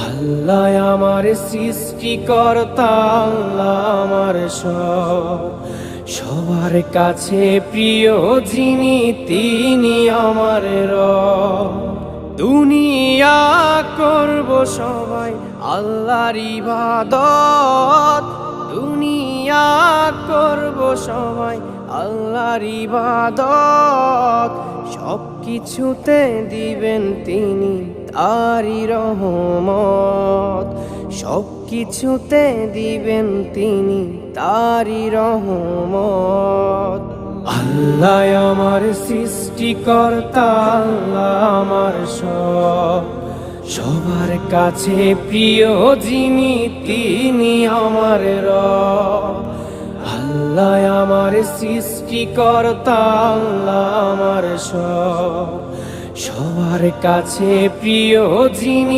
আল্লাহ আমার সৃষ্টিকর্তা, আল্লাহ আমার সব, সবার কাছে প্রিয় যিনি তিনি আমার রব। দুনিয়া করব সবাই আল্লাহর ইবাদত, দুনিয়া করব সবাই আল্লাহর ইবাদত, সব কিছুতে দিবেন তিনি তারই রহমত, সব কিছুতে দিবেন তিনি তারই রহমত। আল্লাহ আমার সৃষ্টিকর্তা, আল্লাহ আমার সব, সবার কাছে প্রিয় যিনি তিনি আমার রব। আল্লাহ আমার সৃষ্টিকর্তা, আল্লাহ আমার সব, সবার কাছে প্রিয় যিনি